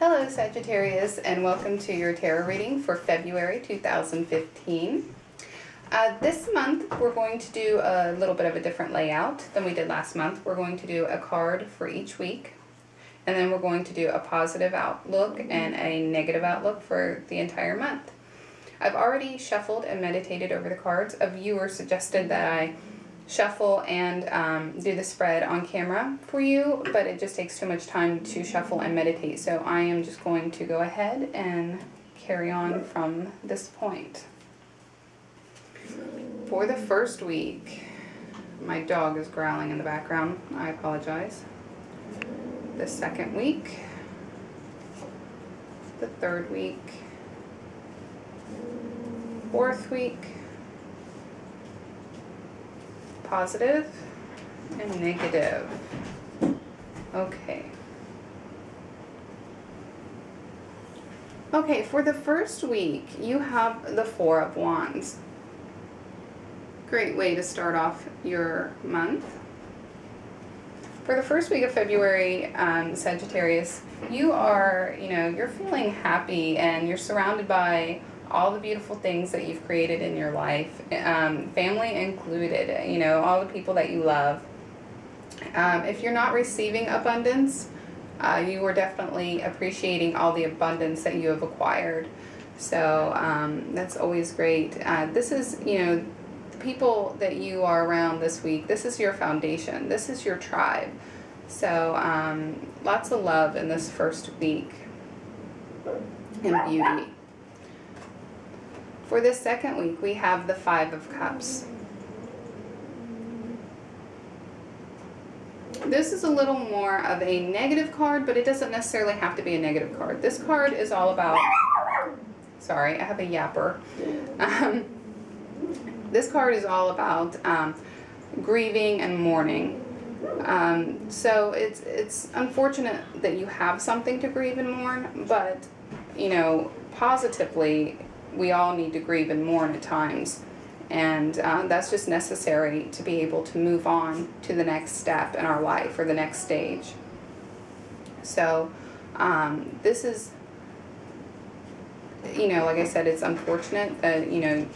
Hello Sagittarius, and welcome to your tarot reading for February 2015. This month we're going to do a little bit of a different layout than we did last month. We're going to do a card for each week, and then we're going to do a positive outlook and a negative outlook for the entire month. I've already shuffled and meditated over the cards. A viewer suggested that I shuffle and do the spread on camera for you, but it just takes too much time to shuffle and meditate, so I am just going to go ahead and carry on from this point. For the first week, my dog is growling in the background. I apologize. The second week, the third week, fourth week, positive and negative. Okay. Okay, for the first week, you have the Four of Wands. Great way to start off your month. For the first week of February, Sagittarius, you are, you're feeling happy and you're surrounded by all the beautiful things that you've created in your life, family included, all the people that you love. If you're not receiving abundance, you are definitely appreciating all the abundance that you have acquired. So that's always great. This is, the people that you are around this week, this is your foundation. This is your tribe. So lots of love in this first week and beauty. For this second week, we have the Five of Cups. This is a little more of a negative card, but it doesn't necessarily have to be a negative card. This card is all about, sorry, I have a yapper. This card is all about grieving and mourning. So it's unfortunate that you have something to grieve and mourn, but, positively, we all need to grieve and mourn at times, and that's just necessary to be able to move on to the next step in our life or the next stage. So this is, like I said, it's unfortunate that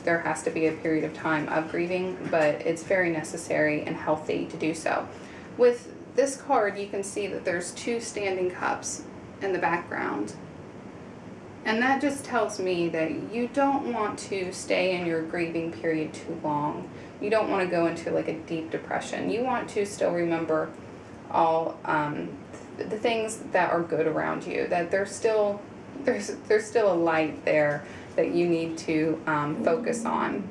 there has to be a period of time of grieving, but it's very necessary and healthy to do so. With this card, you can see that there's two standing cups in the background. And that just tells me that you don't want to stay in your grieving period too long. You don't want to go into like a deep depression. You want to still remember all the things that are good around you, that there's still a light there that you need to focus on.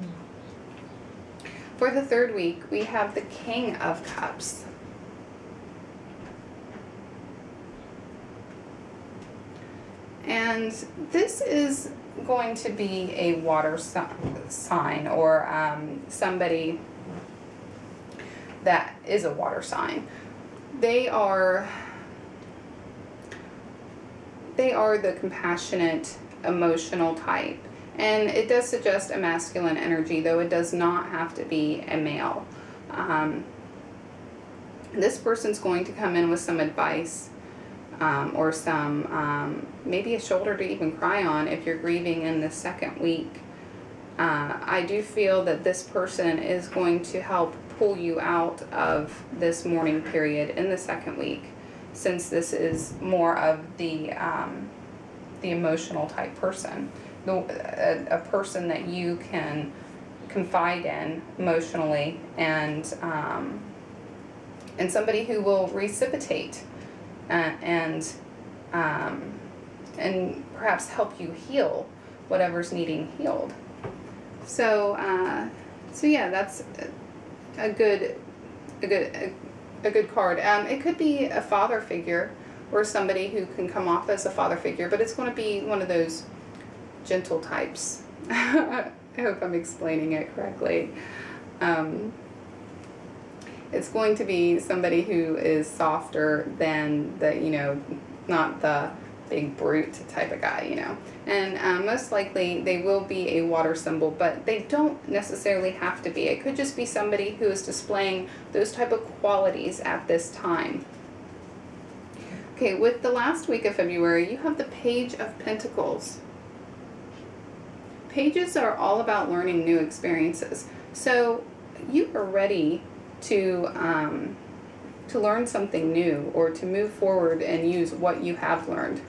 For the third week, we have the King of Cups. And this is going to be a water sign, or somebody that is a water sign. They are the compassionate, emotional type. And it does suggest a masculine energy, though it does not have to be a male. This person's going to come in with some advice, or some, maybe a shoulder to even cry on if you're grieving in the second week. I do feel that this person is going to help pull you out of this mourning period in the second week, since this is more of the emotional type person, a person that you can confide in emotionally, and somebody who will reciprocate. And perhaps help you heal whatever's needing healed. So yeah, that's a good card. It could be a father figure, or somebody who can come off as a father figure, but it's going to be one of those gentle types. I hope I'm explaining it correctly. It's going to be somebody who is softer than the, not the big brute type of guy, And most likely they will be a water symbol, but they don't necessarily have to be. It could just be somebody who is displaying those type of qualities at this time. Okay, with the last week of February, you have the Page of Pentacles. Pages are all about learning new experiences. So you are ready to learn something new, or to move forward and use what you have learned.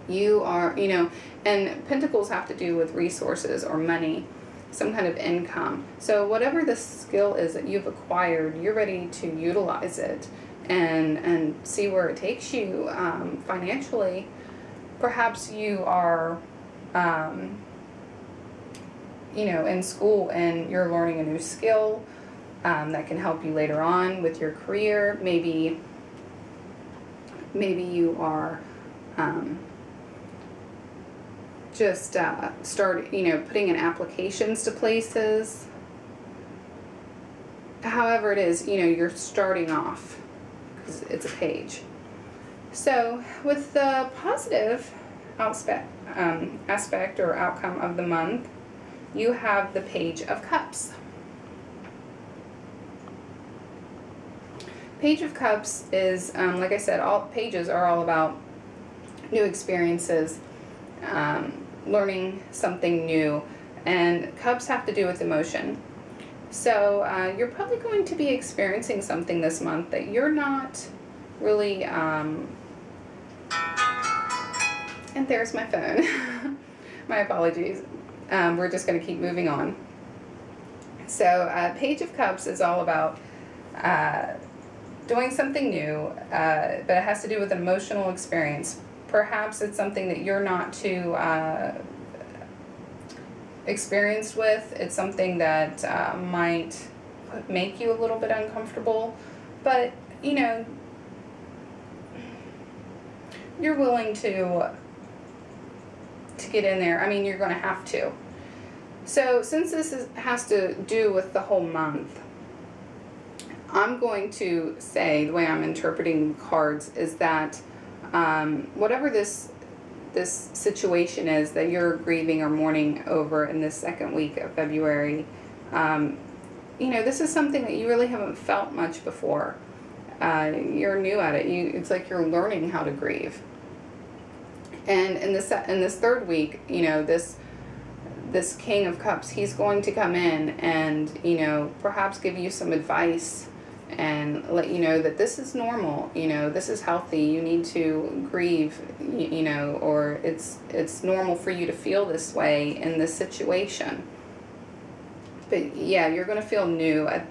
You are, and pentacles have to do with resources or money, some kind of income. So whatever the skill is that you've acquired, you're ready to utilize it and see where it takes you financially. Perhaps you are, in school and you're learning a new skill that can help you later on with your career. Maybe you are just putting in applications to places. However it is, you're starting off, because it's a page. So with the positive aspect or outcome of the month, you have the Page of Cups. Page of Cups is, like I said, all pages are all about new experiences, learning something new, and cups have to do with emotion. So you're probably going to be experiencing something this month that you're not really, and there's my phone. My apologies. We're just going to keep moving on. So Page of Cups is all about doing something new, but it has to do with an emotional experience. Perhaps it's something that you're not too experienced with. It's something that might make you a little bit uncomfortable, but you're willing to get in there. I mean, you're going to have to. So since this has to do with the whole month, I'm going to say, the way I'm interpreting cards is that whatever this situation is that you're grieving or mourning over in this second week of February, this is something that you really haven't felt much before. You're new at it. It's like you're learning how to grieve. And in this third week, this King of Cups, he's going to come in and perhaps give you some advice and let you know that this is normal, this is healthy, you need to grieve, or it's normal for you to feel this way in this situation. But yeah, you're going to feel new at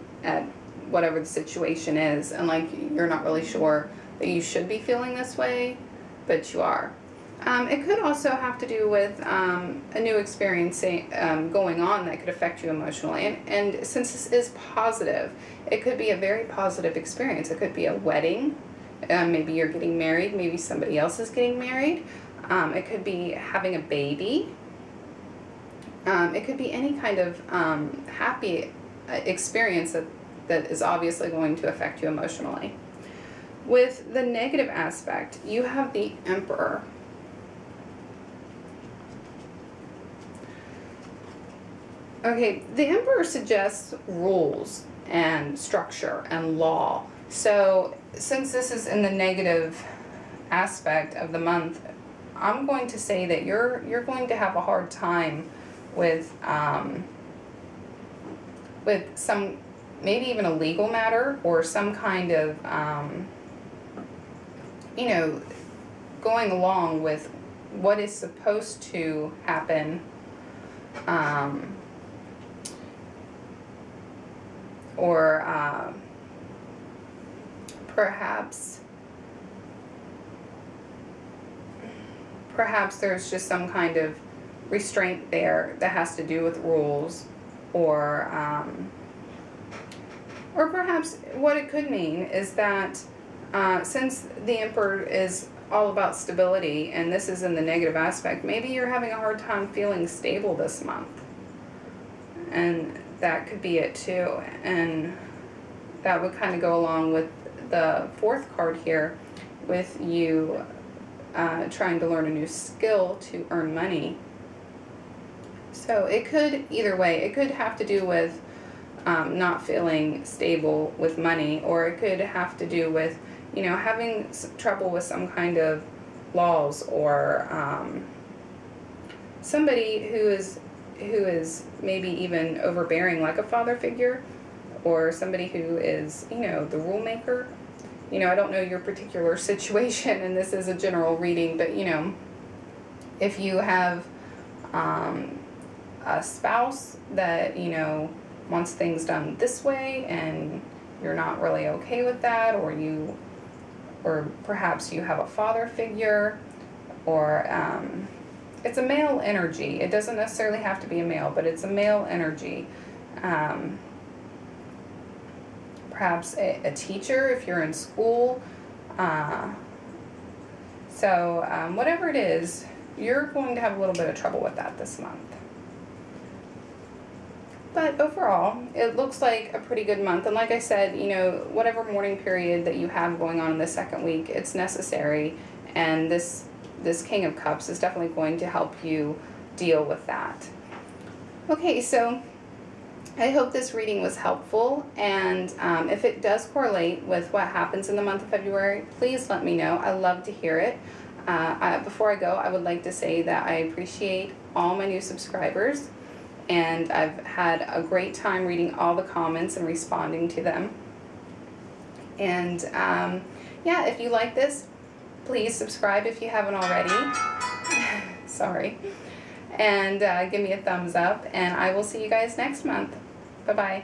whatever the situation is, and like you're not really sure that you should be feeling this way, but you are. It could also have to do with a new experience going on that could affect you emotionally. And since this is positive, it could be a very positive experience. It could be a wedding. Maybe you're getting married. Maybe somebody else is getting married. It could be having a baby. It could be any kind of happy experience that is obviously going to affect you emotionally. With the negative aspect, you have the Emperor. Okay, the Emperor suggests rules and structure and law. So since this is in the negative aspect of the month, I'm going to say that you're going to have a hard time with some, maybe even a legal matter, or some kind of going along with what is supposed to happen, or perhaps there's just some kind of restraint there that has to do with rules, or perhaps what it could mean is that since the Emperor is all about stability and this is in the negative aspect, maybe you're having a hard time feeling stable this month, and that could be it too. And that would kind of go along with the fourth card here, with you trying to learn a new skill to earn money. So it could, either way, it could have to do with not feeling stable with money, or it could have to do with you know, having trouble with some kind of laws, or somebody who is maybe even overbearing, like a father figure, or somebody who is, you know, the rule maker. You know, I don't know your particular situation, and this is a general reading, but, you know, if you have a spouse that, you know, wants things done this way and you're not really okay with that, or perhaps you have a father figure, or it's a male energy. It doesn't necessarily have to be a male, but it's a male energy. Perhaps a teacher if you're in school. Whatever it is, you're going to have a little bit of trouble with that this month. But overall, it looks like a pretty good month. And like I said, you know, whatever mourning period that you have going on in the second week, it's necessary. And this King of Cups is definitely going to help you deal with that. Okay, so I hope this reading was helpful. And if it does correlate with what happens in the month of February, please let me know. I love to hear it. Before I go, I would like to say that I appreciate all my new subscribers. And I've had a great time reading all the comments and responding to them. And yeah, if you like this, please subscribe if you haven't already. Sorry. And give me a thumbs up, and I will see you guys next month. Bye-bye.